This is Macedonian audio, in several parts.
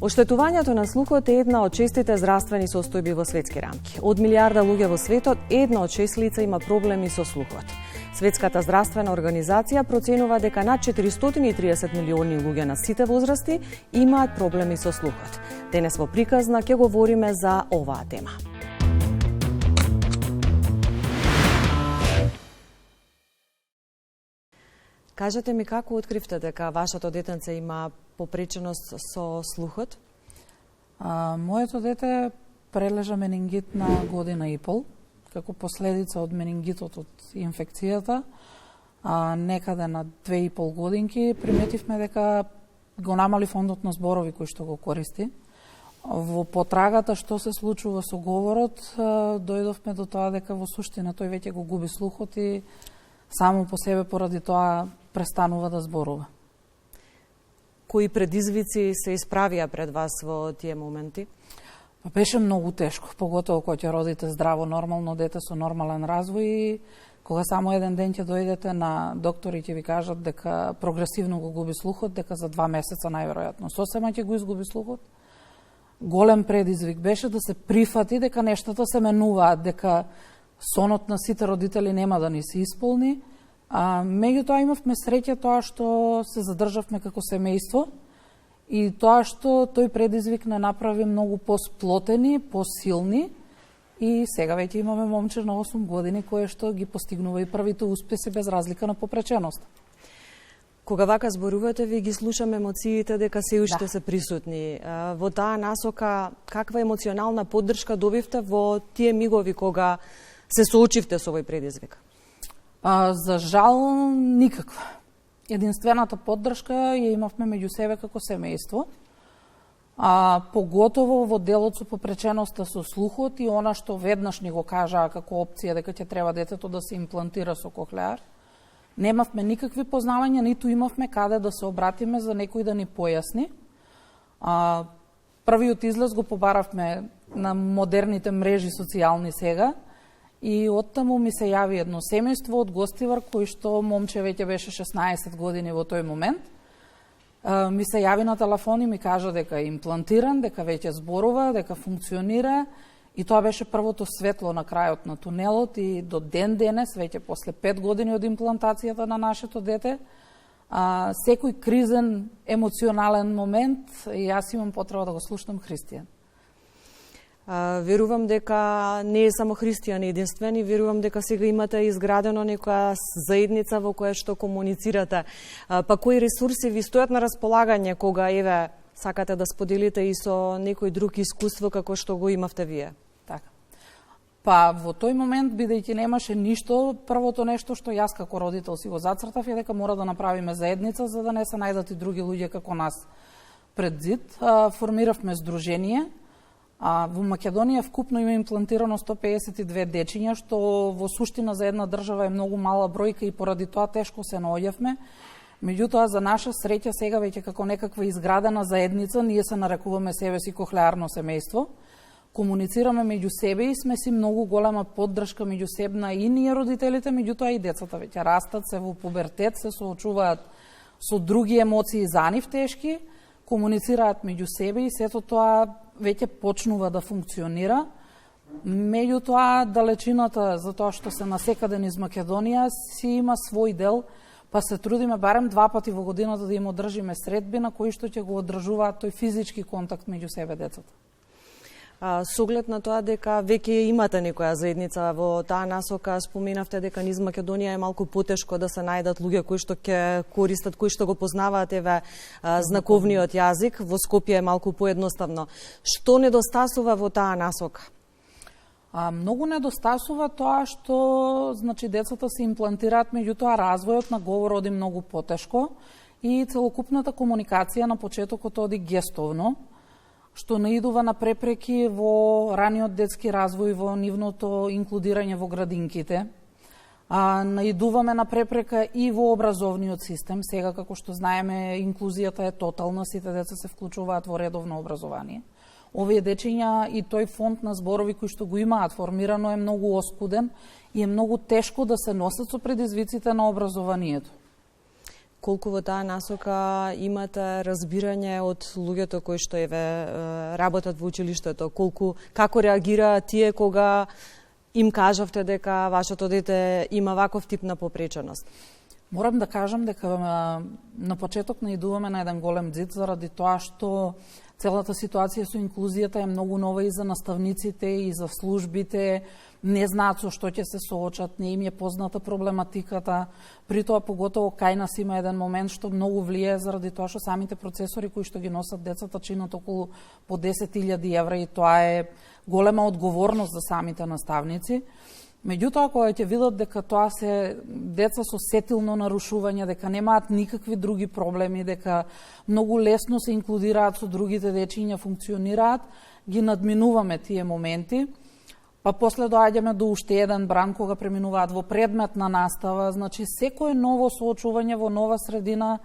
Оштетувањето на слухот е една од честите здравствени состојби во светски рамки. Од милиарда луѓе во светот, една од 6 лица има проблеми со слухот. Светската здравствена организација проценува дека над 430 милиони луѓе на сите возрасти имаат проблеми со слухот. Денес во приказна ќе говориме за оваа тема. Кажете ми како откривте дека вашето детенце има попреченост со слухот? Моето дете прележа менингит на година и пол, како последица од менингитот од инфекцијата. Некаде на 2,5 годинки приметивме дека го намали фондот на зборови кој што го користи. Во потрагата што се случува со говорот, дојдовме до тоа дека во суштина тој веќе го губи слухот и само по себе поради тоа престанува да зборува. Кои предизвици се исправија пред вас во тие моменти? Беше многу тешко, поготово кога ќе родите здраво, нормално дете со нормален развој и кога само еден ден ќе дојдете на доктор и ќе ви кажат дека прогресивно го губи слухот, дека за 2 месеца најверојатно сосема ќе го изгуби слухот. Голем предизвик беше да се прифати дека нештата се менуваат, дека сонот на сите родители нема да ни се исполни. Меѓутоа имавме среќа тоа што се задржавме како семејство и тоа што тој предизвик не направи многу посплотени, посилни и сега веќе имаме момче на 8 години кое што ги постигнува и првите успеси без разлика на попреченост. Кога вака зборувате, ви ги слушам емоциите дека се уште се присутни. Во таа насока, каква емоционална поддршка добивте во тие мигови кога се соочивте со овој предизвик? За жал, никаква. Единствената поддршка ја имавме меѓу себе како семејство. Поготово во делот со попреченоста со слухот и она што веднаш ни го кажаа како опција дека ќе треба детето да се имплантира со кохлеар. Немавме никакви познавања, ниту имавме каде да се обратиме за некој да ни појасни. Првиот излез го побаравме на модерните мрежи социјални сега, и оттаму ми се јави едно семејство од Гостивар, кој што момче веќе беше 16 години во тој момент. Ми се јави на телефон и ми кажа дека е имплантиран, дека веќе зборува, дека функционира и тоа беше првото светло на крајот на тунелот и до ден денес, веќе после 5 години од имплантацијата на нашето дете, секој кризен емоционален момент и јас имам потреба да го слушнам Христијан. Верувам дека не е само Христијан единствен и верувам дека сега имате изградено некоја заедница во која што комуницирате. Па кои ресурси ви стојат на располагање кога еве сакате да споделите и со некој друг искуство како што го имавте вие? Така. Па во тој момент, бидејќи немаше ништо, првото нешто што јас како родител си го зацртав е дека мора да направиме заедница за да не се најдат и други луѓе како нас пред зид. Формиравме здружение. Во Македонија вкупно има имплантирано 152 дечиња, што во суштина за една држава е многу мала бројка и поради тоа тешко се наоѓавме. Меѓутоа, за наша среќа сега веќе како некаква изградена заедница, ние се нарекуваме себе си кохлеарно семејство. Комуницираме меѓу себе и сме си многу голема поддршка меѓусебна и ние родителите, меѓутоа и децата веќе растат, се во пубертет, се соочуваат со други емоции за нив тешки, комуницираат меѓу себе и сето тоа веќе почнува да функционира. Меѓутоа, далечината за тоа што се насекаде низ Македонија си има свој дел, па се трудиме барем 2 пати во годината да им одржиме средби на кои што ќе го одржуваат тој физички контакт меѓу себе децата. Со оглед на тоа дека веќе имате некоја заедница во таа насока, споменавте дека низ Македонија е малку потешко да се најдат луѓе кои што ќе користат, кои што го познаваат знаковниот јазик. Во Скопје е малку поедноставно. Што недостасува во таа насока? Многу недостасува тоа што децата се имплантираат, меѓутоа развојот на говор оди многу потешко и целокупната комуникација на почетокот оди гестовно, што наидува на препреки во раниот детски развој, во нивното инклудирање во градинките. Наидуваме на препрека и во образовниот систем. Сега, како што знаеме, инклузијата е тотална, сите деца се вклучуваат во редовно образование. Овие дечиња и тој фонд на зборови кои што го имаат формирано е многу оскуден и е многу тешко да се носат со предизвиците на образованието. Колку во таа насока имате разбирање од луѓето кои што работат во училиштето? Како реагираат тие кога им кажавте дека вашето дете има ваков тип на попреченост? Морам да кажам дека на почеток наидуваме на еден голем ѕид заради тоа што целата ситуација со инклузијата е многу нова и за наставниците и за службите, не знаат со што ќе се соочат, не им е позната проблематиката. При тоа поготово кај нас има еден момент што многу влијае заради тоа што самите процесори кои што ги носат децата чинат околу по 10.000 евра и тоа е голема одговорност за самите наставници. Меѓутоа, кога ќе видат дека тоа се деца со сетилно нарушување, дека немаат никакви други проблеми, дека многу лесно се инклудираат со другите дечиња, функционираат, ги надминуваме тие моменти, па после доаѓаме до уште еден бран кога преминуваат во предметна настава, значи секое ново соочување во нова средина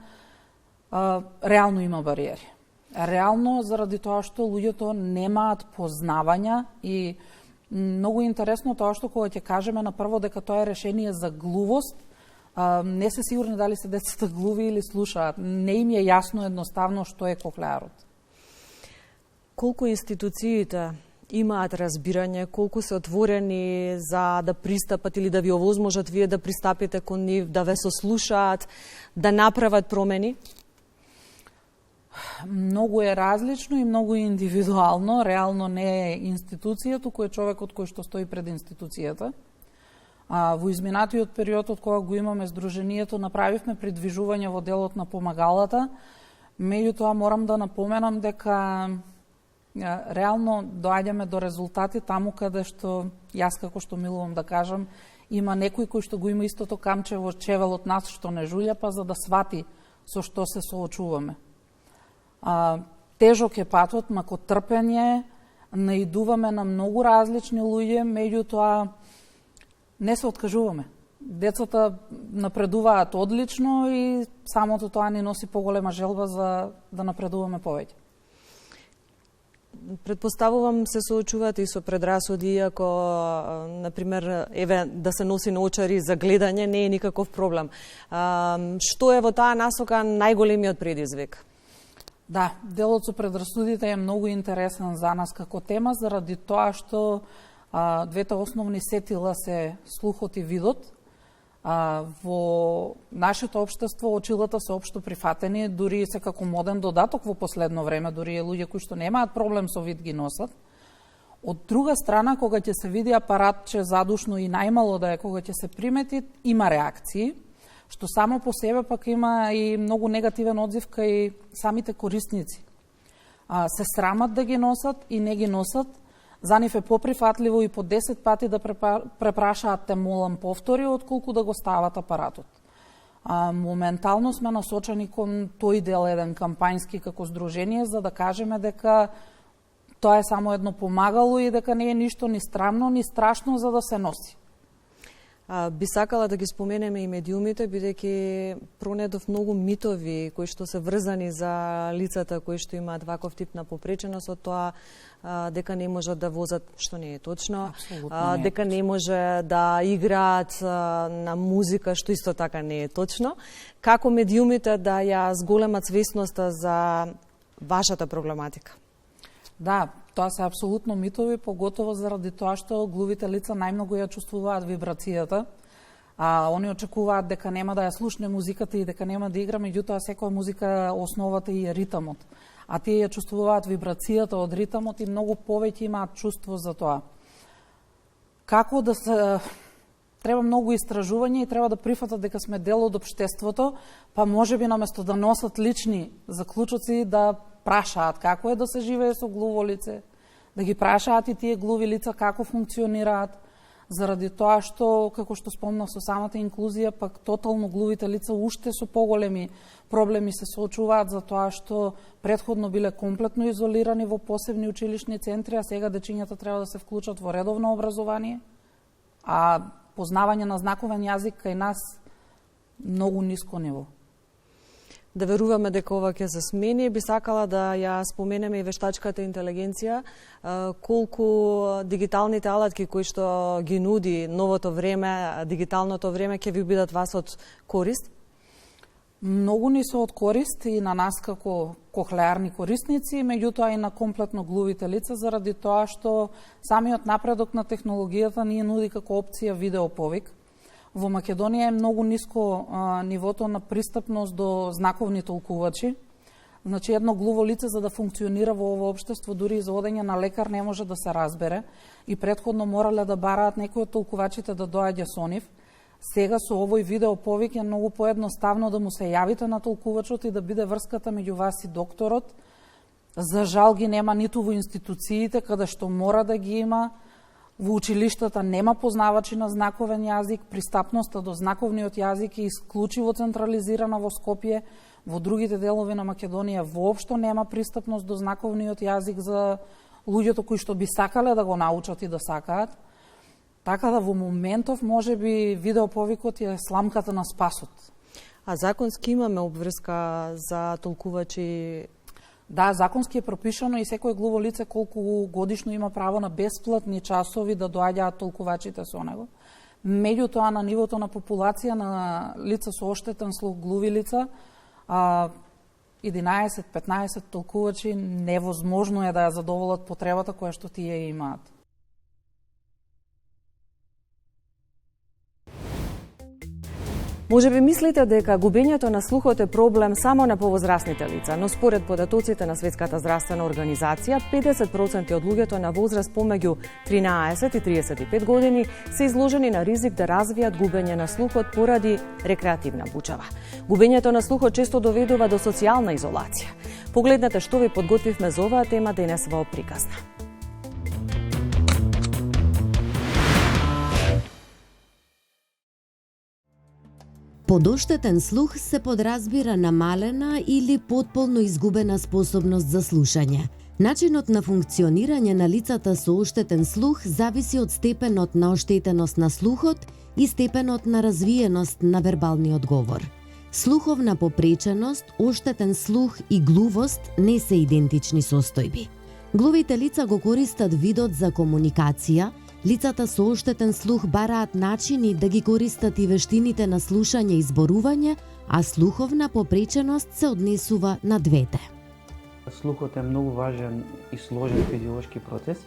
реално има бариери. Реално заради тоа што луѓето немаат познавања и многу интересно тоа што кога ќе кажеме на прво дека тоа е решение за глувост, не се сигурни дали се децата глуви или слушаат. Не им е јасно едноставно што е кохлеарот. Колку институциите имаат разбирање, колку се отворени за да пристапат или да ви овозможат вие да пристапите кон нив, да ве сослушаат, да направат промени? Многу е различно и многу индивидуално. Реално не е институција, туку е човекот кој што стои пред институцијата. Во изминатиот период од кога го имаме Сдруженијето, направивме придвижување во делот на помагалата. Меѓутоа морам да напоменам дека реално доаѓаме до резултати таму каде што јас како што милувам да кажам, има некој кој што го има истото камче во чевелот нас што не жулја, па за да свати со што се соочуваме. Тежок е патот, мако трпење, наидуваме на многу различни луѓе, меѓутоа не се откажуваме. Децата напредуваат одлично и самото тоа ни носи поголема желба за да напредуваме повеќе. Предпоставувам се соочувате и со предрасуди, иако, например, да се носи наочари за гледање не е никаков проблем. Што е во таа насока најголемиот предизвик? Да, делот со предрасудите е многу интересен за нас како тема, заради тоа што двете основни сетила се слухот и видот. Во нашето општество очилата се општо прифатени, дури се како моден додаток во последно време, дури луѓе кои што немаат проблем со вид ги носат. Од друга страна, кога ќе се види апаратче задушно и најмало да е, кога ќе се примети, има реакции, што само по себе пак има и многу негативен одзив кај самите корисници. Се срамат да ги носат и не ги носат. За нив е поприфатливо и по 10 пати да препрашаат те молам повтори, отколку да го стават апаратот. Моментално сме насочени кон тој дел еден кампањски како здружение, за да кажеме дека тоа е само едно помагало и дека не е ништо ни страмно, ни страшно за да се носи. Би сакала да ги споменеме и медиумите, бидејќи пронедов многу митови кои што се врзани за лицата кои што имаат ваков тип на попреченост, од тоа дека не можат да возат, што не е точно, дека не може да играат на музика, што исто така не е точно. Како медиумите да ја зголемат свесноста за вашата проблематика? Да, тоа се апсолутно митови, поготово заради тоа што глувите лица најмногу ја чувствуваат вибрацијата. Они очекуваат дека нема да ја слушне музиката и дека нема да игра, меѓутоа секоја музика основата и е ритамот. А тие ја чувствуваат вибрацијата од ритамот и многу повеќе имаат чувство за тоа. Како да се... Треба многу истражување и треба да прифатат дека сме дел од општеството, па можеби наместо да носат лични заклучоци, да прашаат како е да се живее со глуво лице, да ги прашаат и тие глуви лица како функционираат, заради тоа што, како што спомнав со самата инклузија, пак тотално глувите лица уште со поголеми проблеми се соочуваат за тоа што претходно биле комплетно изолирани во посебни училишни центри, а сега дечињата треба да се вклучат во редовно образование, а познавање на знаковен јазик кај нас многу ниско ниво. Да веруваме дека ова ќе се смени, би сакала да ја споменеме и вештачката интелигенција, колку дигиталните алатки кои што ги нуди новото време, дигиталното време ќе ви бидат вас од корист? Многу ни се од корист и на нас како кохлеарни корисници, меѓутоа и на комплетно глувите лица, заради тоа што самиот напредок на технологијата ни нуди како опција видеоповик. Во Македонија е многу ниско нивото на пристапност до знаковни толкувачи. Значи, едно глуво лице за да функционира во ово општество, дури и за одење на лекар не може да се разбере и претходно морале да бараат некој од толкувачите да доаѓа со нив. Сега со овој видеоповик е многу поедноставно да му се јавите на толкувачот и да биде врската меѓу вас и докторот. За жал ги нема ниту во институциите, каде што мора да ги има. Во училиштата нема познавачи на знаковен јазик, пристапноста до знаковниот јазик е исклучиво централизирана во Скопје. Во другите делови на Македонија воопшто нема пристапност до знаковниот јазик за луѓето кои што би сакале да го научат и да сакаат. Така да во моментов можеби видеоповикот е сламката на спасот. А законски имаме обврска за толкувачи? Да, законски е пропишано и секој глуво лице колку годишно има право на бесплатни часови да доаѓаат толкувачите со него. Меѓутоа на нивото на популација на лица со оштетен слух, глуви лица, 11-15 толкувачи невозможно е да ја задоволат потребата која што тие имаат. Може би мислите дека губењето на слухот е проблем само на повозрасните лица, но според податоците на Светската здравствена организација, 50% од луѓето на возраст помеѓу 13 и 35 години се изложени на ризик да развијат губење на слухот поради рекреативна бучава. Губењето на слухот често доведува до социјална изолација. Погледнете што ви подготвивме за оваа тема денес во приказна. Подоштетен слух се подразбира намалена или потполно изгубена способност за слушање. Начинот на функционирање на лицата со оштетен слух зависи од степенот на оштетеност на слухот и степенот на развиеност на вербалниот говор. Слуховна попреченост, оштетен слух и глувост не се идентични состојби. Глувите лица го користат видот за комуникација. Лицата со оштетен слух бараат начини да ги користат и вештините на слушање и зборување, а слуховна попреченост се однесува на двете. Слухот е многу важен и сложен физиолошки процес.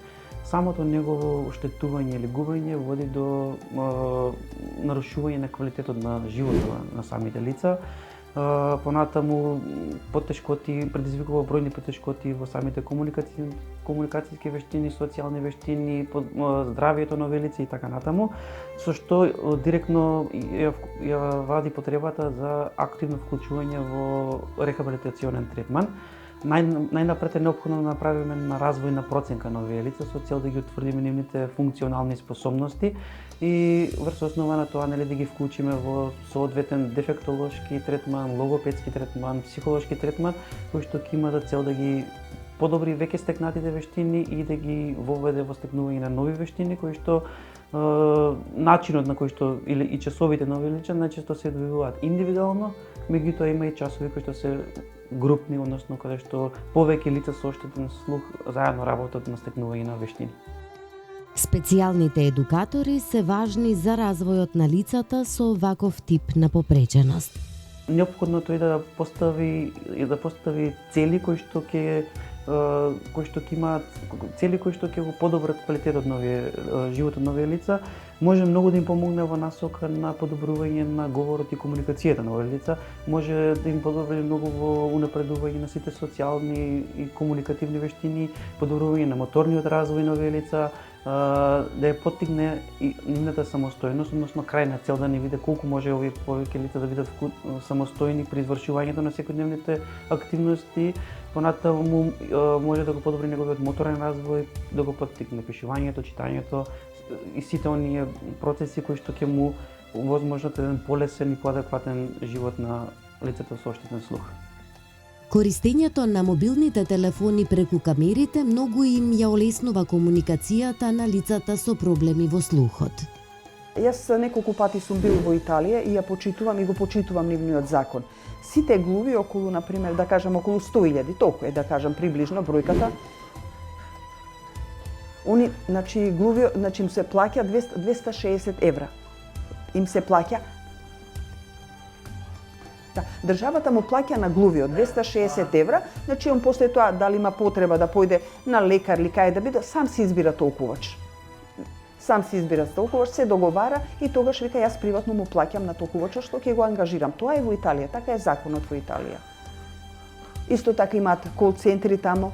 Самото негово оштетување или губење води до нарушување на квалитетот на животот на самите лица. Понатаму потешкоти, предизвикува бројни потешкоти во самите комуникацијски вештини, социјални вештини, здравието на овие лица и така натаму, со што директно ја вади потребата за активно вклучување во рехабилитационен третман. Најнапред е неопходно да направиме на развојна проценка на овие лица со цел да ги утврдиме нивните функционални способности и врз основа на тоа да ги вклучиме во соодветен дефектолошки третман, логопедски третман, психолошки третман, кој што ќе има за цел да ги подобри веќе стекнатите вештини и да ги воведе во стекнување на нови вештини кои што начинот на кој што или и часовите на овие лица најчесто се одвојуваат индивидуално, меѓутоа има и часови кои што се групни, односно каде што повеќе лица со оштетен слух заедно работат на стекнување на вештини. Специјалните едукатори се важни за развојот на лицата со ваков тип на попреченост. Неопходното е да постави цели кои што ќе имаат цели кои што ќе го подобрат квалитетот на животот на овие лица, може многу да им помогне во насока на подобрување на говорот и комуникацијата на овие лица, може да им подобри многу во унапредување на сите социјални и комуникативни вештини, подобрување на моторниот развој на овие лица, да ја поттигне и нивната самостојност, односно крајна цел да не види колку може овие повеќе лица да бидат самостојни при извршувањето на секојдневните активности, понатаму може да го подобри неговиот моторен развој, да го поттикне пишувањето, читањето и сите оние процеси кои што ќе му возможат еден полесен и поадекватен живот на лицето со оштетен слух. Користењето на мобилните телефони преку камерите многу им ја олеснува комуникацијата на лицата со проблеми во слухот. Јас неколку пати сум бил во Италија и ја почитувам и го почитувам нивниот закон. Сите глуви околу, например, да кажам околу 100.000, толку е да кажам приближно бројката. Они, глуви, им се плаќа 260 евра. Им се плаќа Да, државата му плаќа на глувиот 260 евра, значи он после тоа дали има потреба да појде на лекар или кај да биде, сам си избира толкуваш. Сам си избира толкуваш, се договара и тогаш вика јас приватно му плаќам на толкувача што ќе го ангажирам. Тоа е во Италија, така е законот во Италија. Исто така имаат кол центри тамо.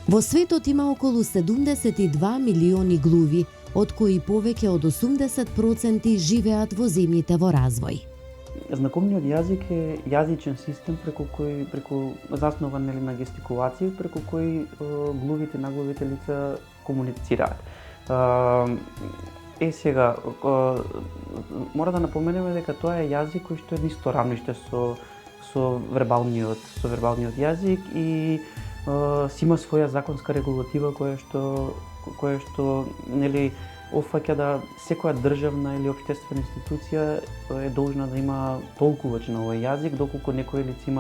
Во светот има околу 72 милиони глуви, од кои повеќе од 80% живеат во земјите во развој. Знаковниот јазик е јазичен систем преку заснован на гестикулација, преку кој глувите, наглувите лица комуницираат. Сега мора да напоменеме дека тоа е јазик кој што е исто рамниште со вербалниот јазик и си има своја законска регулатива која што нели офаќа да секоја државна или општествена институција е должна да има толкувач на овој јазик, доколку некој лице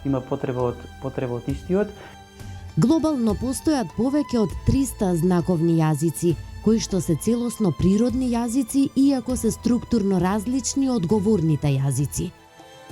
има потреба од истиот. Глобално постојат повеќе од 300 знаковни јазици, кои што се целосно природни јазици, иако се структурно различни од говорните јазици.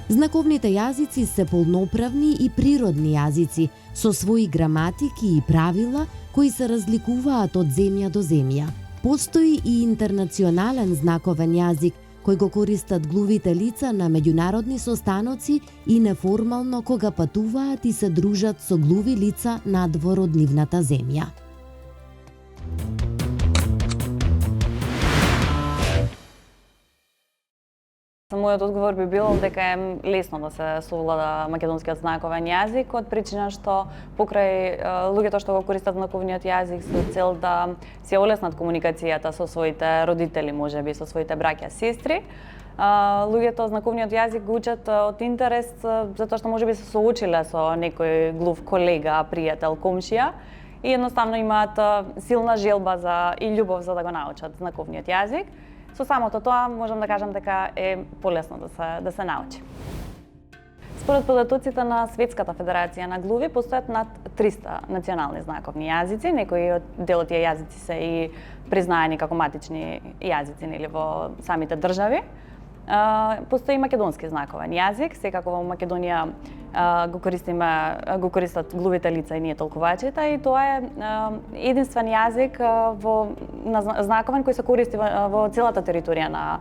Знаковните јазици се полноправни и природни јазици, со своји граматики и правила кои се разликуваат од земја до земја. Постои и интернационален знаковен јазик, кој го користат глувите лица на меѓународни состаноци и неформално кога патуваат и се дружат со глуви лица надвор од нивната земја. Мојот одговор би бил дека е лесно да се совлада македонскиот знаковен јазик, од причина што покрај луѓето што го користат знаковниот јазик со цел да се олеснат комуникацијата со своите родители, можеби со своите браќа, сестри, луѓето знаковниот јазик го учат од интерес затоа што можеби се соочиле со некој глув колега, пријател, комшија и едноставно имаат силна желба и љубов за да го научат знаковниот јазик. Со самото тоа можам да кажам дека е полесно да се научи. Според податоците на Светската федерација на глуви постојат над 300 национални знаковни јазици, некои од дел од тие јазици се и признаени како матични јазици нели во самите држави. Постои македонски знаковен јазик, секако во Македонија го користат глувите лица и ние толкувачите и тоа е единствен јазик знаковен кој се користи во целата територија на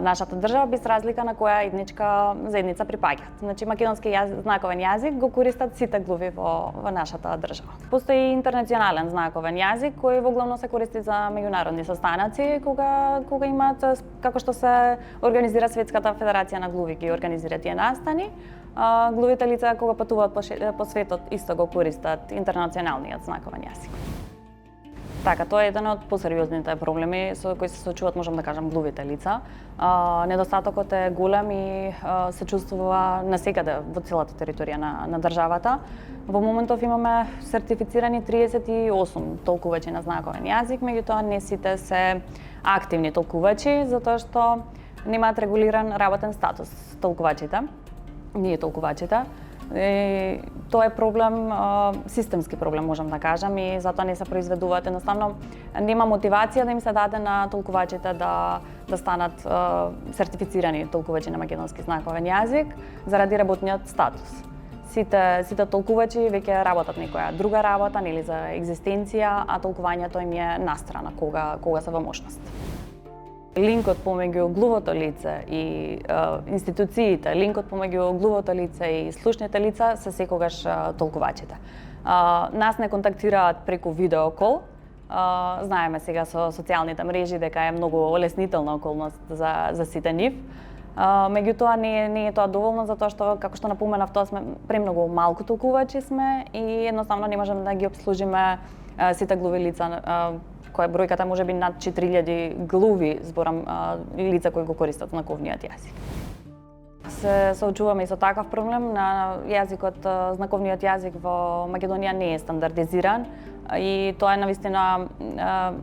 нашата држава без разлика на која етничка заедница припаѓаат. Значи македонски знаковен јазик го користат сите глуви во нашата држава. Постои интернационален знаковен јазик кој воглавно се користи за меѓународни состаноци кога имаат како што се организира Светската федерација на глуви ги организира тие настани. Глувите лица кога патуваат по светот исто го користат интернационалниот знаковен јазик. Така, тоа е еден од посериозните проблеми со кои се соочуваат, можам да кажам, глувите лица. Недостатокот е голем и се чувствува насекаде во целата територија на државата. Во моментов имаме сертифицирани 38 толкувачи на знаковен јазик, меѓутоа не сите се активни толкувачи, затоа што немаат регулиран работен статус толкувачите, ние толкувачите. Тоа е проблем, системски проблем можам да кажам и затоа не се произведуваат. Едноставно нема мотивација да им се даде на толкувачите да станат сертифицирани толкувачи на македонски знаковен јазик заради работниот статус. Сите толкувачи веќе работат некоја друга работа, нели за екзистенција, а толкувањето им е настрана кога се во можност. Линкот помеѓу глувото лице и институциите, линкот помеѓу глувото лице и слушните лица се секогаш толкувачите. Нас не контактираат преку видеокол. Знаеме сега со социјалните мрежи дека е многу олеснителна околност за сите нив. Меѓутоа не е тоа доволно затоа што како што напоменав, тоа сме премногу малку толкувачи сме и едноставно не можеме да ги обслужиме сите глуви лица, која бројката може би над 4000 глуви зборам лица кои го користат знаковниот јазик. Се соочуваме и со такав проблем, на знаковниот јазик во Македонија не е стандардизиран и тоа е навистина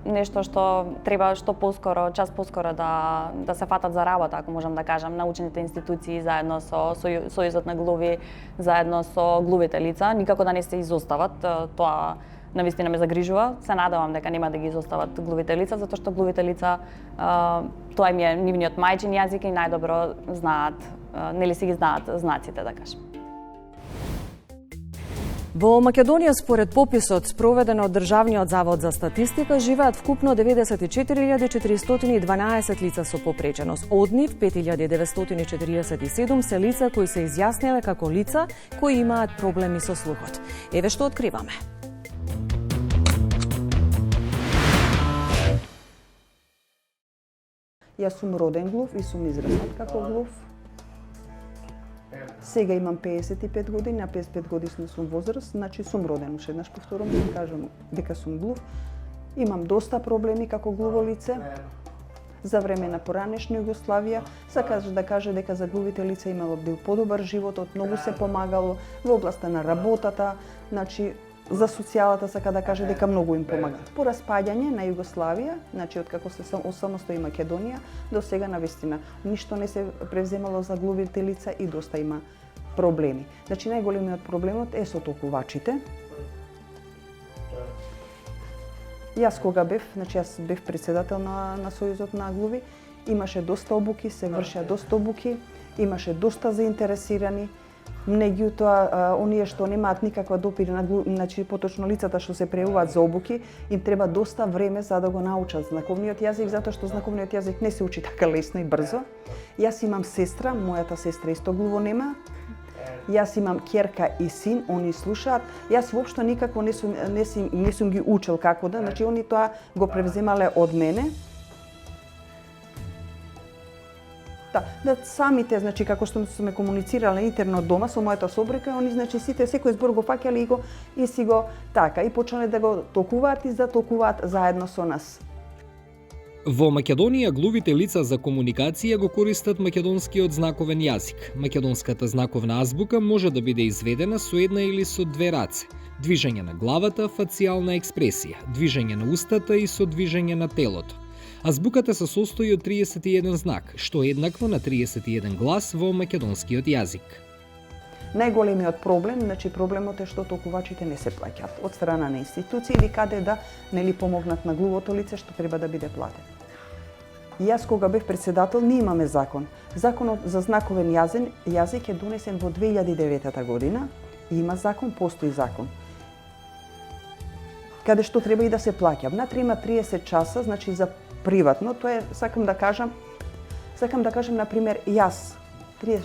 нешто што треба час поскоро да се фатат за работа, ако можам да кажам, научните институции заедно со Сојузот на глуви, заедно со глувите лица, никако да не се изостават. Тоа навистина ме загрижува. Се надевам дека нема да ги изостават глувите лица, затоа што глувите лица тоа им е нивниот мајчин јазик и најдобро знаат, нели си ги знаат знаците, да кажем. Во Македонија, според пописот спроведен од Државниот завод за статистика, живеат вкупно 94.412 лица со попреченост. Од нив 5.947 се лица кои се изјасниле како лица кои имаат проблеми со слухот. Еве што откриваме. Јас сум роден глув и сум израснат како глув. Сега имам 55 години, на 55 годишна сум возраст, значи сум роден, уште еднаш повторувам да кажам дека сум глув. Имам доста проблеми како глуво лице. За време на поранешна Југославија, сакаш да каже дека за глувите лица имало бил подобар животот, многу се помагало во областа на работата, значи за социјалата сака да каже дека многу им помага. По распаѓање на Југославија, значи откако се самостои Македонија, до сега навистина ништо не се превземало за глувите лица и доста има проблеми. Значи најголемиот проблемот е со толкувачите. Јас кога бев, значи јас бев председател на Сојузот на глуви, имаше доста обуки, се вршеа доста обуки, имаше доста заинтересирани. Меѓутоа, оние што немаат никаква допир на значи поточно лицата што се преуваат за обуки, им треба доста време за да го научат знаковниот јазик, затоа што знаковниот јазик не се учи така лесно и брзо. Јас имам сестра, мојата сестра исто глувонема. Јас имам ќерка и син, они слушаат. Јас воопшто никако не сум ги учел како да, значи они тоа го превземале од мене. Да самите, значи како што сме комуницирале интерно дома со мојата собрика, они значи сите секој збор го фаќале и си го така и почнале да го толкуваат и затолкуваат заедно со нас. Во Македонија глувите лица за комуникација го користат македонскиот знаковен јазик. Македонската знаковна азбука може да биде изведена со една или со две раце. Движење на главата, фацијална експресија, движење на устата и со движење на телото. Азбуката се состои од 31 знак, што е еднакво на 31 глас во македонскиот јазик. Најголемиот проблем, значи проблемот е што толкувачите не се плаќаат од страна на институции или каде да нели помогнат на глувото лице што треба да биде платен. Јас кога бев председател, ние имаме закон. Законот за знаковен јазик е донесен во 2009 година и има закон, постои закон. Каде што треба и да се плаќа. Внатре има 30 часа, значи за приватно, тоа е, сакам да кажам, например, јас,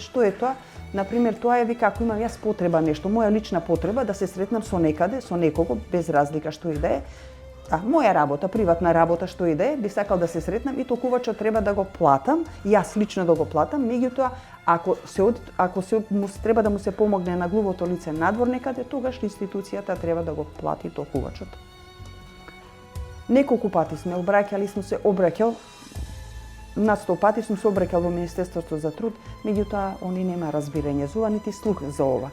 што е тоа? Например, тоа е вика, ако имам јас потреба нешто, моја лична потреба да се сретнам со некаде, со некого, без разлика што и да е, моја работа, приватна работа што и да е, би сакал да се сретнам и толкувачот треба да го платам, јас лично да го платам, меѓутоа, ако треба да му се помогне на глувото лице надвор некаде, тогаш институцијата треба да го плати толкувачот. Неколку пати сме обраќал, на 100 пати сум се обраќал во Министерството за труд, меѓутоа они нема разбирање за ова, нити слух за ова.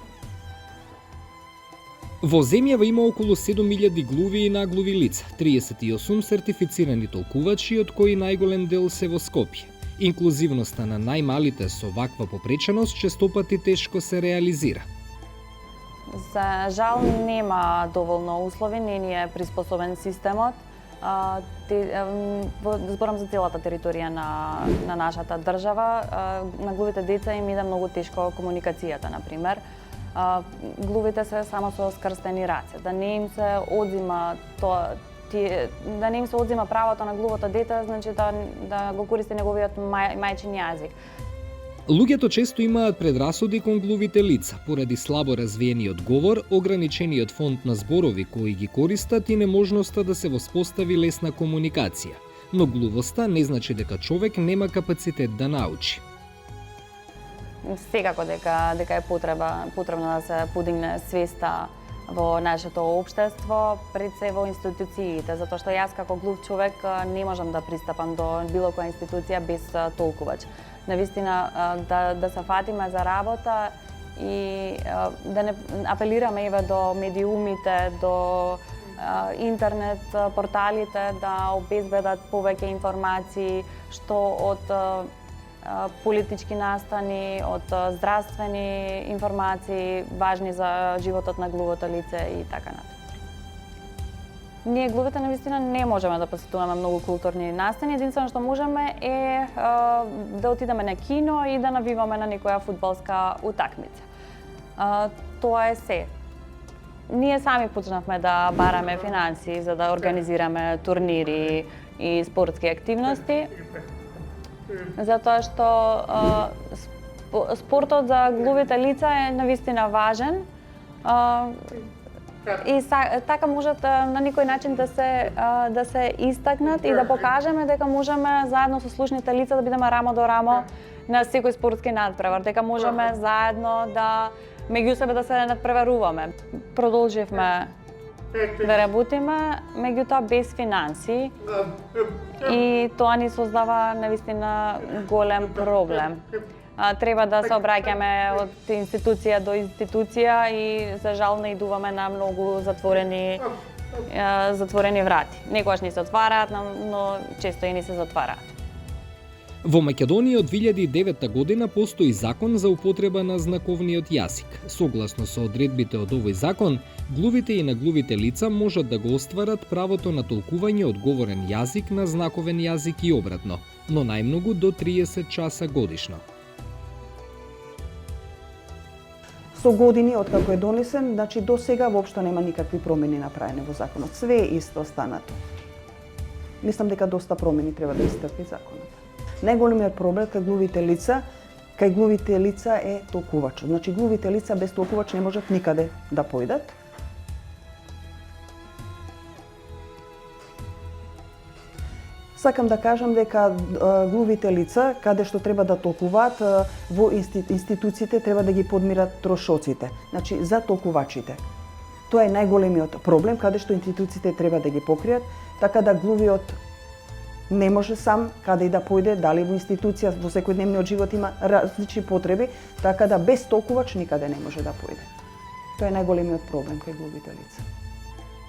Во земјава има околу 7000 глуви и наглуви лица, 38 сертифицирани толкувачи, од кои најголем дел се во Скопје. Инклузивноста на најмалите со ваква попреченост честопати тешко се реализира. За жал нема доволно услови, не ни е приспособен системот. Зборам за целата територија на нашата држава, на глувите деца им иде многу тешко комуникацијата, например. Глувите се само со скрстени раце, да не им се одзима правото на глувото дете, значи да го користи неговиот мајчин јазик. Луѓето често имаат предрасуди кон глувите лица, поради слабо развиениот говор, ограничениот фонд на зборови кои ги користат и неможноста да се воспостави лесна комуникација. Но глувоста не значи дека човек нема капацитет да научи. Секако дека е потребно да се подигне свеста во нашето општество, пред се во институциите, затоа што јас како глув човек не можам да пристапам до било која институција без толкувач. Навистина да се фатиме за работа и да не апелираме еве до медиумите, до интернет порталите да обезбедат повеќе информации што од политички настани, од здравствени информации важни за животот на глувото лице и така натаму. Ние глувите навистина не можеме да посетуваме многу културни настани, единствено што можеме е да отидеме на кино и да навиваме на некоја фудбалска утакмица. Тоа е се. Ние сами почнавме да бараме финансии за да организираме турнири и спортски активности, затоа што спортот за глувите лица е навистина важен и така можат на некој начин да се истакнат и да покажеме дека можеме заедно со слушните лица да бидеме рамо до рамо на секој спортски надпревар, дека можеме заедно да меѓу себе да се надпреваруваме. Продолживме да работиме, меѓутоа без финансии и тоа ни создава навистина голем проблем. Треба да се обраќаме од институција до институција и за жал не идуваме на многу затворени врати. Некогаш ни се отвараат, но често и ни се затвараат. Во Македонија од 2009 година постои закон за употреба на знаковниот јазик. Согласно со одредбите од овој закон, глувите и наглувите лица можат да го остварат правото на толкување од говорен јазик на знаковен јазик и обратно, но најмногу до 30 часа годишно. Со години откако е донесен, значи до сега воопшто нема никакви промени направени во законот. Све е исто останато. Мислам дека доста промени треба да истрпи законот. Најголемиот проблем кај глувите лица е толкувачот. Значи глувите лица без толкувач не можат никаде да појдат. Сакам да кажам дека глувите лица, каде што треба да толкуваат, во институциите треба да ги подмират трошоците, значи за толкувачите. Тоа е најголемиот проблем, каде што институциите треба да ги покријат, така да глувиот не може сам каде и да појде, дали во институција, во секојдневниот живот има различни потреби, така да без толкувач никаде не може да појде. Тоа е најголемиот проблем кај глувите лица.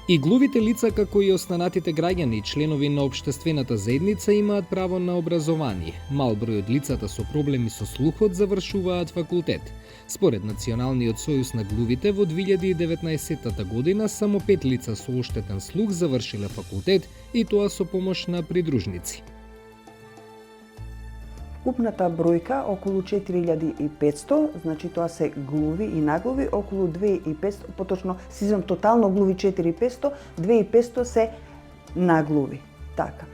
И глувите лица, како и останатите граѓани и членови на општествената заедница, имаат право на образование. Мал број од лицата со проблеми со слухот завршуваат факултет. Според Националниот сојуз на глувите, во 2019 година само 5 лица со оштетен слух завршиле факултет и тоа со помош на придружници. Купната бројка околу 4500, значи тоа се глуви и наглуви, околу 2500, поточно сезон тотално глуви 4500, 2500 се наглуви. Така.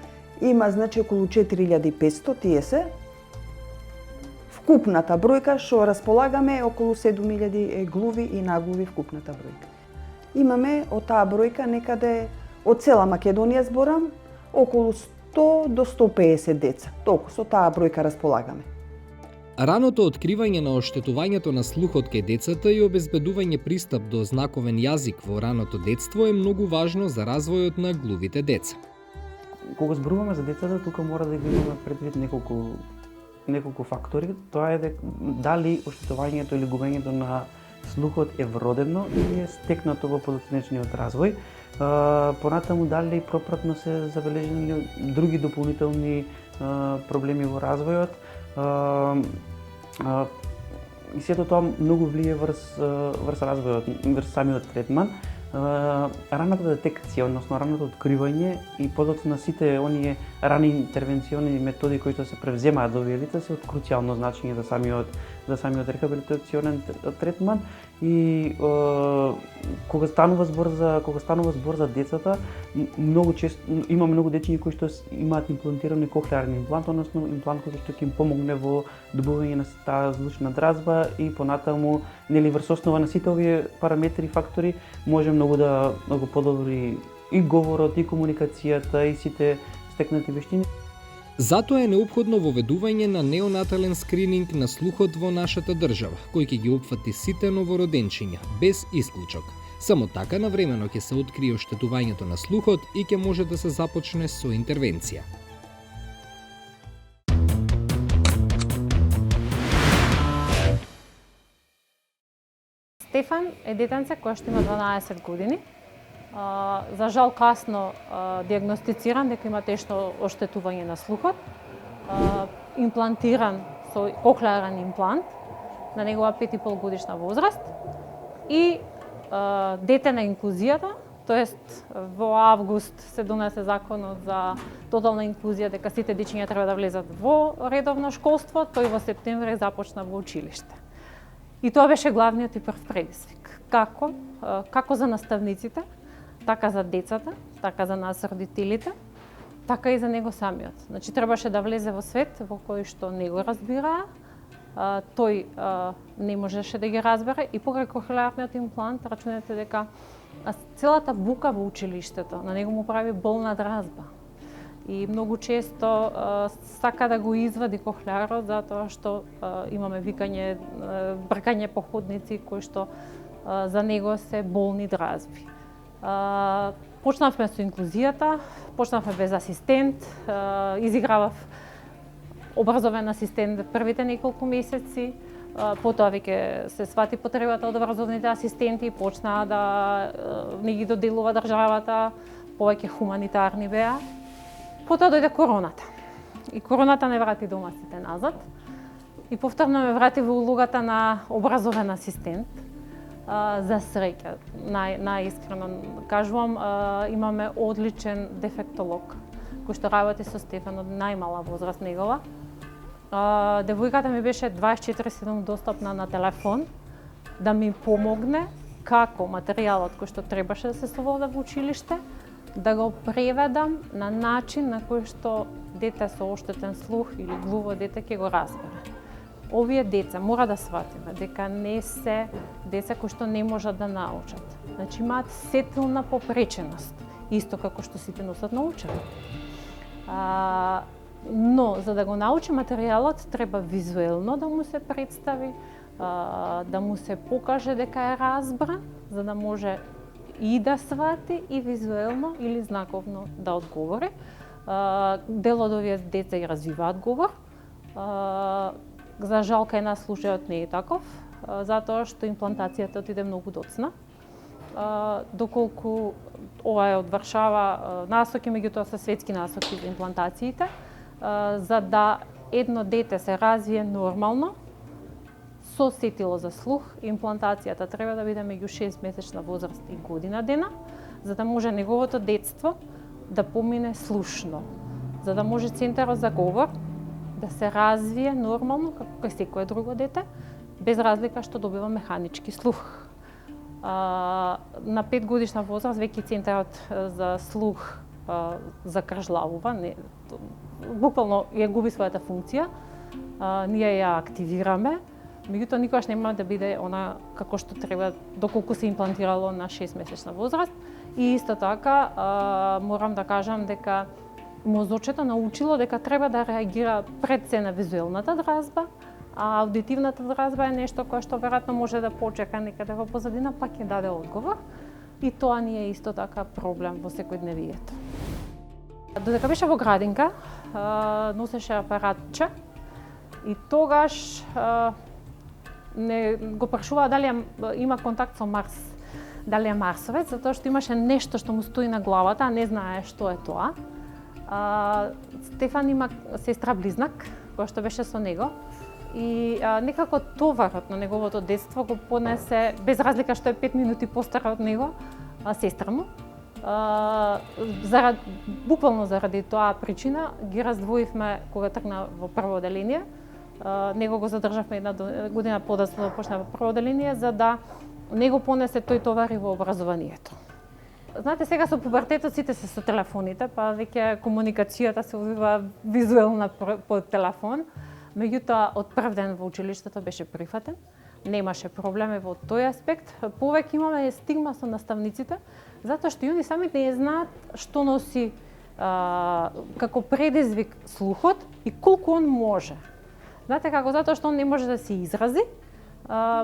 Има значи околу 4500 тие се. Вкупната бројка што располагаме е околу 7000 глуви и наглуви вкупната бројка. Имаме од таа бројка некаде од цела Македонија зборам околу 100 до 150 деца. Толку со таа бројка располагаме. Раното откривање на оштетувањето на слухот кај децата и обезбедување пристап до знаковен јазик во раното детство е многу важно за развојот на глувите деца. Кога зборуваме за децата, тука мора да ги имаме предвид неколку фактори. Тоа е дали оштетувањето или губењето на слухот е вродено или е стекнато во подоцнечниот развој. Понатаму дали пропратно се забележени други дополнителни проблеми во развојот. И сето тоа многу влие врз развојот, врз самиот третман. Раната детекција, односно раното откривање и подоцна сите оние рани интервенциони методи кои се превземаат за овие лица се од круцијално значење за самиот рехабилитационен третман и кога станува збор за децата, многу често има многу дечиња кои што имаат имплантиран кохлеарен имплант, односно имплант кој што ќе им помогне во добивање на таа звучна дразба и понатаму врз основа на сите овие параметри и фактори може многу да го подобри и говорот, и комуникацијата, и сите стекнати вештини. Затоа е неопходно воведување на неонатален скрининг на слухот во нашата држава, кој ќе ги опфати сите новороденчиња, без исклучок. Само така навремено ќе се открие оштетувањето на слухот и ќе може да се започне со интервенција. Стефан е детенце кој што има 12 години. За жал касно диагностициран дека има тешно оштетување на слухот. Имплантиран со кохлеарен имплант на негова 5,5 годишна возраст и дете на инклузијата, тоест во август се донесе законот за тотална инклузија дека сите дечиња треба да влезат во редовно школство, тој во септември започна во училиште. И тоа беше главниот и прв предизвик. Како за наставниците, така за децата, така за нас родителите, така и за него самиот. Значи требаше да влезе во свет во кој што не го разбираа, тој не можеше да ги разбере и покрај кохлеарниот имплант рачунете дека целата бука во училиштето на него му прави болна дразба. И многу често сака да го извади кохлеарот затоа што имаме викање, бркање по ходници кои што за него се болни дразби. Почнавме со инклузијата, почнавме без асистент, изигравав образовен асистент првите неколку месеци, потоа веќе се свати потребата од образовните асистенти, почнаа да не ги доделува државата, повеќе хуманитарни беа. Потоа дојде короната. И короната не врати домаците назад. И повторно ме врати во улогата на образовен асистент. За среќа, најискрено кажувам, имаме одличен дефектолог кој што работи со Стефан од најмала возраст негова. Девојката ми беше 24/7 достапна на телефон да ми помогне како материјалот кој што требаше да се совода во училиште да го преведам на начин на кој што дете со оштетен слух или глуво дете ќе го разбере. Овие деца мора да сватиме дека не се деца кои што не можат да научат. Значи имаат сетилна попреченост, исто како што сите носат научени. Но за да го научи материјалот треба визуелно да му се представи, да му се покаже дека е разбран, за да може и да свати и визуелно или знаковно да одговори. Дел од овие деца и развиваат говор. За жал кај нас случајот не е таков, затоа што имплантацијата отиде многу доцна. Доколку ова е од Варшава насоки, меѓутоа се светски насоки за имплантациите, за да едно дете се развие нормално, со сетило за слух, имплантацијата треба да биде меѓу 6 месечна возраст и година дена, за да може неговото детство да помине слушно, за да може центарот за говор да се развие нормално, како кај секое друго дете, без разлика што добива механички слух. На 5 годишна возраст веќе центарот за слух закржлавува, буквално ја губи својата функција, ние ја активираме, меѓутоа никогаш нема да биде она како што треба доколку се имплантирало на 6 месечна возраст. И исто така морам да кажам дека мозочето научило дека треба да реагира пред се на визуелната дразба, а аудитивната дразба е нешто кое што веројатно може да почека некаде во позадина, пак ќе даде одговор. И тоа ни е исто така проблем во секојдневието. Додека беше во градинка, носеше апаратче и тогаш не го прашуваа дали има контакт со Марс, дали е марсовец, затоа што имаше нешто што му стои на главата, а не знае што е тоа. Стефан има сестра близнак, која што беше со него и некако товарот на неговото детство го понесе, без разлика што е 5 минути постара од него, сестра му. Буквално заради тоа причина ги раздвоивме кога тргна во прво оделение. Него го задржавме една година подоцна да почне во прво оделение, за да не го понесе тој товар и во образованието. Знаете, сега со пубертетот сите се со телефоните, па веќе комуникацијата се одвива визуелна по телефон. Меѓутоа, од прв ден во училиштето беше прифатен, немаше проблеми во тој аспект. Повеќе имаме стигма со наставниците, затоа што и они сами не знаат што носи како предизвик слухот и колку он може. Знаете како, затоа што он не може да се изрази,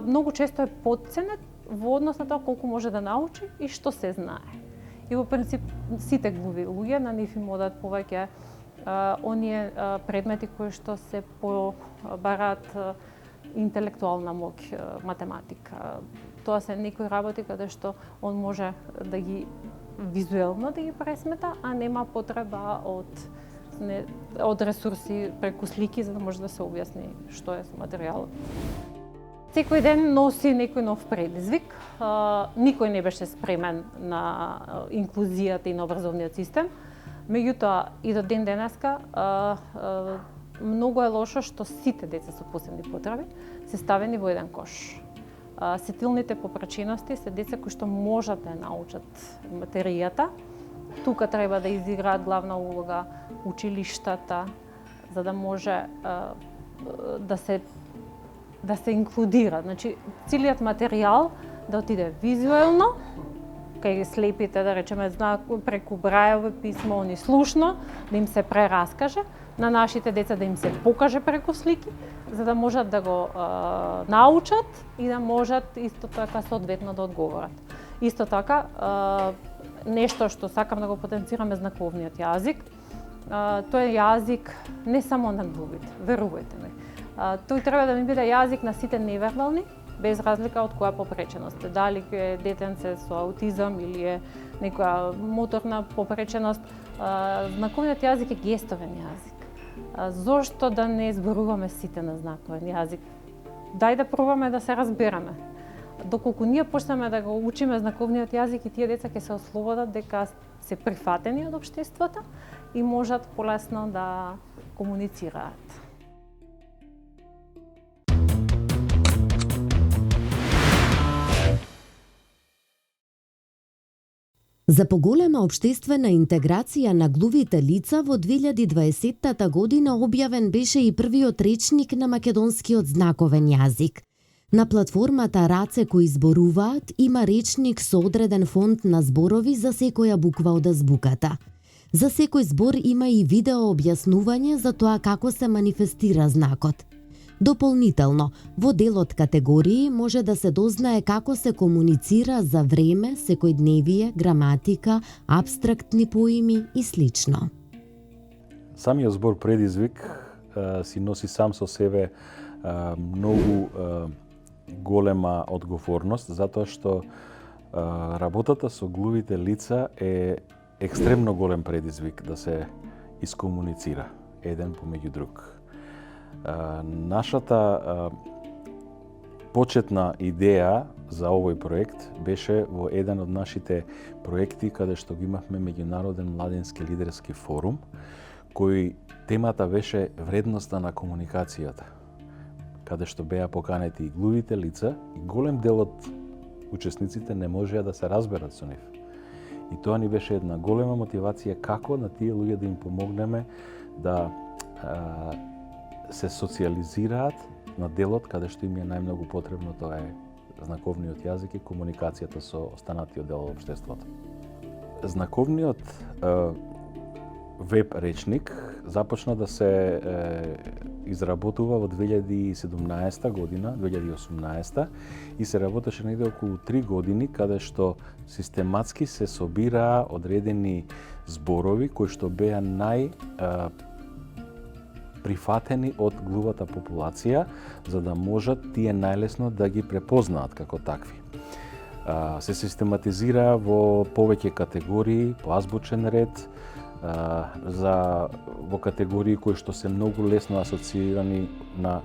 многу често е потценет во однос на тоа колку може да научи и што се знае. И во принцип сите глуви луѓе на нив им одат повеќе оние предмети кои што се побараат интелектуална моќ, математика. Тоа се некои работи каде што он може да ги визуелно да ги пресмета, а нема потреба од ресурси преку слики за да може да се објасни што е материјалот. Секој ден носи некој нов предизвик. Никој не беше спремен на инклузијата и на образовниот систем. Меѓутоа, и до ден денеска, многу е лошо што сите деца со посебни потреби се ставени во еден кош. Сетилните попречености се деца кои што можат да научат материјата. Тука треба да изиграат главна улога училиштата, за да може да се инклудира. Значи, целиот материјал да отиде визуелно, кај слепите, да речеме, преку брајово писмо, они слушно, да им се прераскаже, на нашите деца да им се покаже преку слики, за да можат да го научат и да можат исто така соодветно да одговорат. Исто така, нешто што сакам да го потенцираме знаковниот јазик, тој е јазик не само на глувите, верувајте ми. Тој треба да ми биде јазик на сите невербални, без разлика од која попреченост. Дали е детенце со аутизам или е некоја моторна попреченост. Знаковниот јазик е гестовен јазик. Зошто да не зборуваме сите на знаковен јазик? Дај да пробаме да се разбереме. Доколку ние почнеме да го учиме знаковниот јазик, и тие деца ќе се ослободат дека се прифатени од општеството и можат полесно да комуницираат. За поголема општествена интеграција на глувите лица во 2020 година објавен беше и првиот речник на македонскиот знаковен јазик. На платформата Раце кои зборуваат има речник со одреден фонд на зборови за секоја буква од азбуката. За секој збор има и видео објаснување за тоа како се манифестира знакот. Дополнително, во делот категории може да се дознае како се комуницира за време, секојдневие, граматика, апстрактни поими и слично. Самиот збор предизвик си носи сам со себе многу голема одговорност, затоа што работата со глувите лица е екстремно голем предизвик да се искомуницира еден помеѓу друг. Нашата почетна идеја за овој проект беше во еден од нашите проекти каде што го имавме меѓународен младински лидерски форум, кој темата беше вредноста на комуникацијата, каде што беа поканети и глувите лица и голем дел од учесниците не можеа да се разберат со нив. И тоа ни беше една голема мотивација како на тие луѓе да им помогнеме да се социализираат на делот каде што им е најмногу потребно, тоа е знаковниот јазик и комуникацијата со останатиот дел од општеството. Знаковниот веб речник започна да се изработува во 2017 година, 2018 и се работеше негде околу 3 години каде што систематски се собираа одредени зборови кои што беа прифатени од глувата популација, за да можат тие најлесно да ги препознаат како такви. Се систематизира во повеќе категории, по азбучен ред, во категории кои што се многу лесно асоциирани на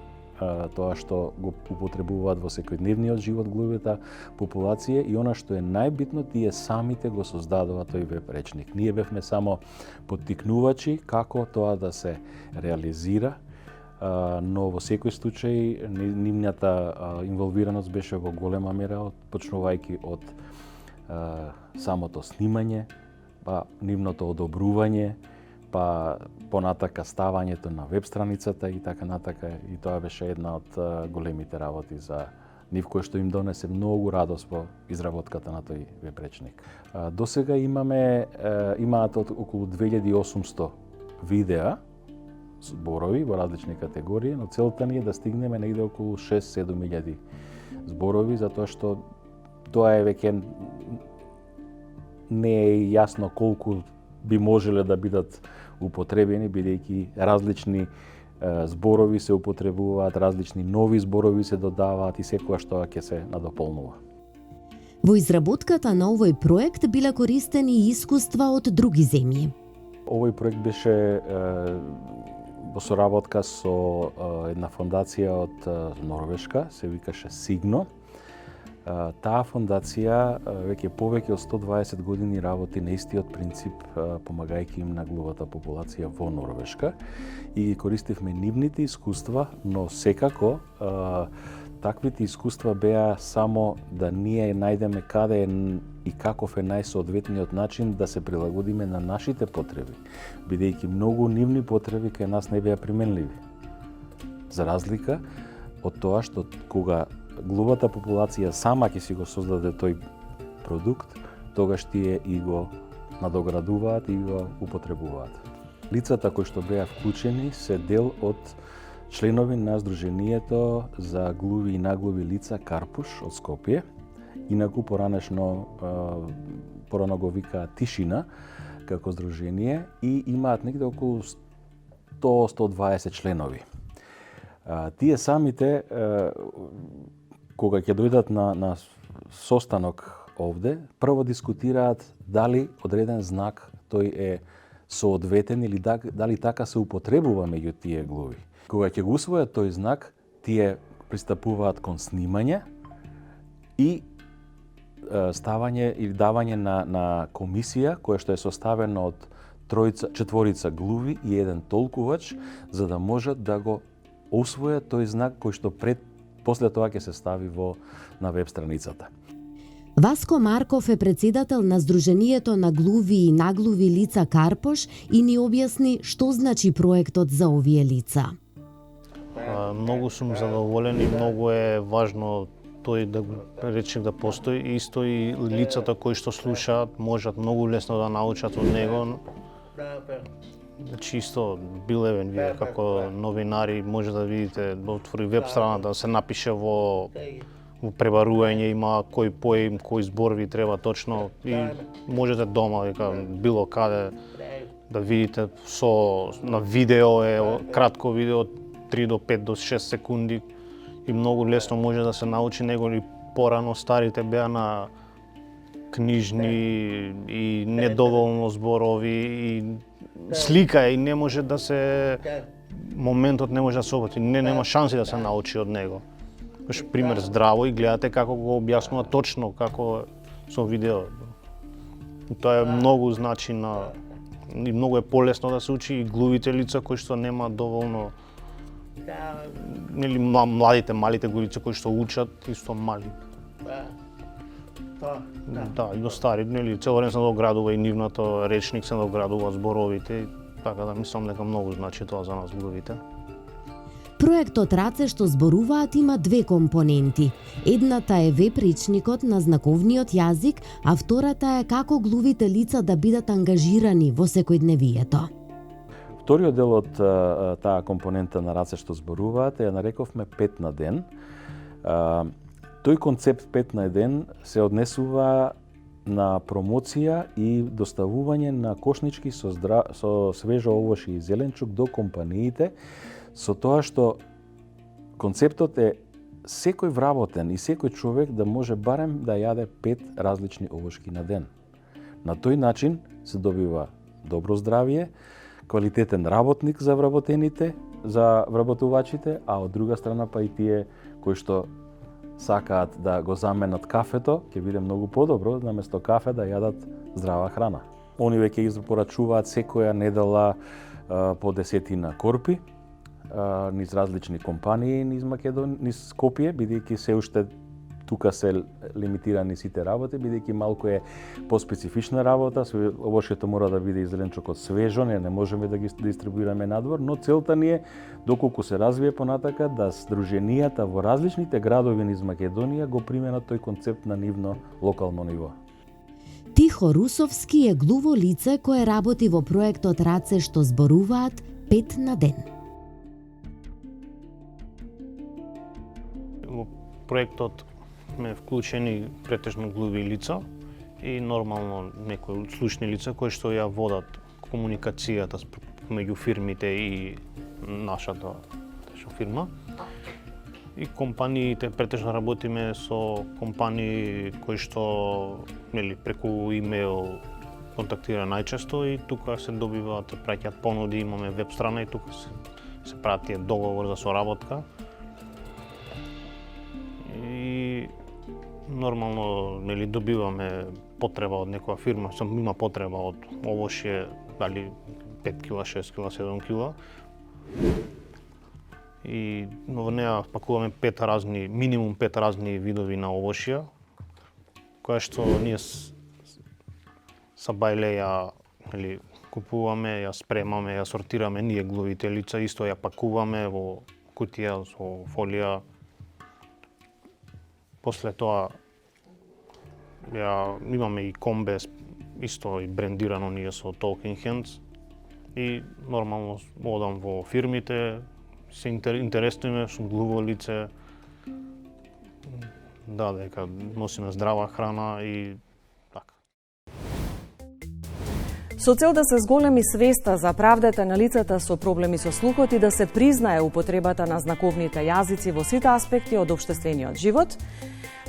тоа што го употребуваат во секојдневниот живот глувата популација и она што е најбитно, тие самите го создадува тој веб речник. Ние бевме само поттикнувачи како тоа да се реализира, но во секој случај нивната инволвираност беше во голема мера, почнувајќи од самото снимање, па нивното одобрување, па понатака ставањето на веб страницата и така натака, и тоа беше една од големите работи за нив кој што им донесе многу радост во изработката на тој веб речник. Досега имаат околу 2800 видеа, зборови во различни категории, но целта ни е да стигнеме негде околу 6-7 илјади зборови, затоа што тоа е веќе не е јасно колку би можеле да бидат употребени, бидејќи различни зборови се употребуваат, различни нови зборови се додаваат и секојаш тоа ќе се надополнува. Во изработката на овој проект биле користени искуства од други земји. Овој проект беше во соработка со една фондација од Норвешка, се викаше Сигно. Таа фондација веќе повеќе од 120 години работи на истиот принцип, помагајќи им на глувата популација во Норвешка и ги користивме нивните искуства, но секако таквите искуства беа само да ние најдеме каде и каков е најсоодветниот начин да се прилагодиме на нашите потреби, бидејќи многу нивни потреби кај нас не беа применливи. За разлика од тоа што кога глувата популација сама ќе си го создаде тој продукт, тогаш тие и го надоградуваат и го употребуваат. Лицата кои што беа вклучени се дел од членови на Сдруженијето за глуви и наглуви лица Карпуш од Скопје, инаку порано го викаат Тишина како здружение и имаат негде околу 100-120 членови. Тие самите, кога ќе дојдат на состанок овде, прво дискутираат дали одреден знак тој е соодветен или дали така се употребува меѓу тие глуви. Кога ќе го усвојат тој знак, тие пристапуваат кон снимање и ставање или давање на комисија која што е составена од четворица глуви и еден толкувач, за да можат да го усвојат тој знак кој што после тоа ќе се стави на веб страницата. Васко Марков е председател на Сдруженијето на глуви и наглуви лица Карпош и ни објасни што значи проектот за овие лица. Многу сум задоволен и многу е важно тој да речем да постои. Исто и лицата кои што слушаат можат многу лесно да научат од него. Чисто билевен вие како новинари може да видите, да отвори веб страната, да се напише во пребарување, има кој поим, кој зборови треба точно и можете дома, било каде да видите на видео кратко видео 3 до 5 до 6 секунди и многу лесно може да се научи него и порано старите беа на книжни и недоволно зборови и слика и не може да се моментот не може да се обати, нема шанси да се научи од него. Пример здраво и гледате како го објаснува точно како со видео. Тоа е многу значи и многу е полесно да се учи и глувите лица кои што нема доволно или младите, малите глувици кои што учат исто мали. Да, и до стари, цело време се доградува и нивното речник се доградува зборовите, така да мислам дека многу значи тоа за нас глувите. Проектот Раце што зборуваат има две компоненти. Едната е веб-речникот на знаковниот јазик, а втората е како глувите лица да бидат ангажирани во секојдневието. Вториот дел од таа компонента на Раце што зборуваат ја нарековме 5 на ден. Тој концепт 5 на ден се однесува на промоција и доставување на кошнички со свежо овошје и зеленчук до компаниите, со тоа што концептот е секој вработен и секој човек да може барем да јаде 5 различни овошки на ден. На тој начин се добива добро здравје, квалитетен работник за вработените, за вработувачите, а од друга страна па и тие кои што сакаат да го заменат кафето, ќе биде многу подобро наместо кафе да јадат здрава храна. Они веќе ги порачуваат секоја недела по 10 корпи низ различни компании низ Скопје, бидејќи се уште тука се лимитирани сите работи, бидејќи малку е поспецифична работа, овошјето мора да биде и зеленчукот свежо, не можеме да ги дистрибуираме надвор, но целта ни е, доколку се развие понатака, да сдруженијата во различните градови низ Македонија го применат тој концепт на нивно локално ниво. Тихо Русовски е глуво лице кое работи во проектот Раце што зборуваат 5 на ден. Во проектот сме вклучени претежно глуви лица и нормално некои слушни лица кои што ја водат комуникацијата меѓу фирмите и нашата фирма. И компаниите, претежно работиме со компании кои што преку имејл контактира најчесто и тука се добиваат, праќаат понуди, имаме веб страна и тука се се прават тие договор за соработка. И нормално нели добиваме потреба од некоја фирма, има потреба од овошје, дали 5 кила, 6 кила, 7 кила. И во неа пакуваме минимум 5 разни видови на овошја, која што ние са бајле ја купуваме, ја спремаме, ја сортираме ние глувите лица, исто ја пакуваме во кутија со фолија. После тоа имаме и комбе, исто и брендирано ние со Talking Hands. И нормално одам во фирмите, се интересуваме, сум глуво лице, дека носиме здрава храна и така. Со цел да се зголеми свеста за правдата на лицата со проблеми со слухот и да се признае употребата на знаковните јазици во сите аспекти од општествениот живот,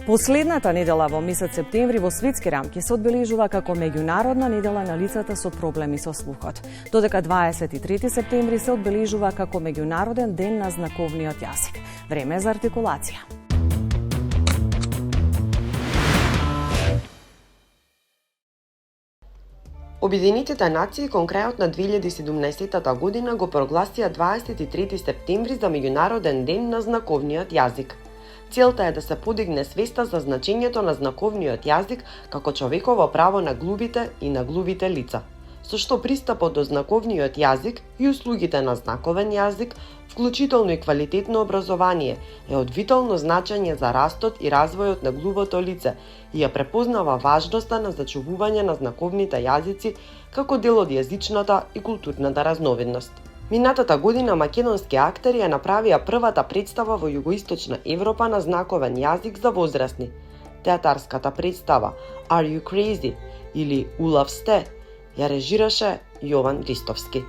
последната недела во месец септември во светски рамки се одбележува како меѓународна недела на лицата со проблеми со слухот, додека 23 септември се одбележува како меѓународен ден на знаковниот јазик. Време за артикулација. Обединетите нации кон крајот на 2017 година го прогласија 23 септември за меѓународен ден на знаковниот јазик. Целта е да се подигне свеста за значењето на знаковниот јазик како човеково право на глувите и на глувите лица, со што пристапот до знаковниот јазик и услугите на знаковен јазик, вклучително и квалитетно образование, е од витално значење за растот и развојот на глувото лице и ја препознава важноста на зачувување на знаковните јазици како дел од јазичната и културната разновидност. Минатата година македонски актери ја направија првата представа во југоисточна Европа на знаковен јазик за возрастни. Театарската представа Are You Crazy или Улав сте ја режираше Јован Ристовски.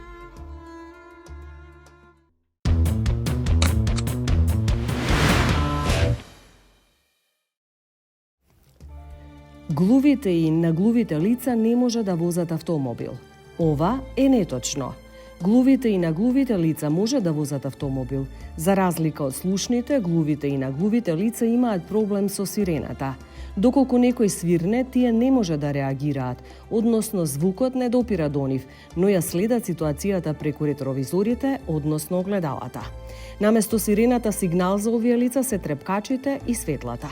Глувите и наглувите лица не може да возат автомобил. Ова е неточно. Глувите и наглувите лица може да возат автомобил. За разлика од слушните, глувите и наглувите лица имаат проблем со сирената. Доколку некој свирне, тие не може да реагираат, односно звукот не допира до нив, но ја следат ситуацијата преку ретровизорите, односно огледалата. Наместо сирената сигнал за овие лица се трепкачите и светлата.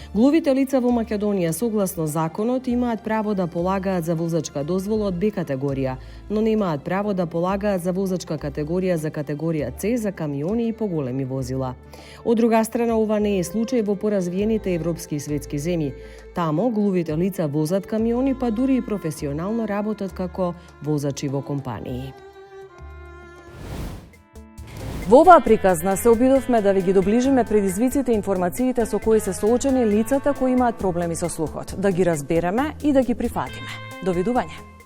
Глувите лица во Македонија согласно законот имаат право да полагаат за возачка дозвола од Б категорија, но немаат право да полагаат за возачка категорија за категорија С за камиони и поголеми возила. Од друга страна, ова не е случај во поразвиените европски и светски земји. Тамо глувите лица возат камиони, па дури и професионално работат како возачи во компании. Во оваа приказна се обидовме да ви ги доближиме предизвиците и информациите со кои се соочени лицата кои имаат проблеми со слухот, да ги разбереме и да ги прифатиме. Довидување!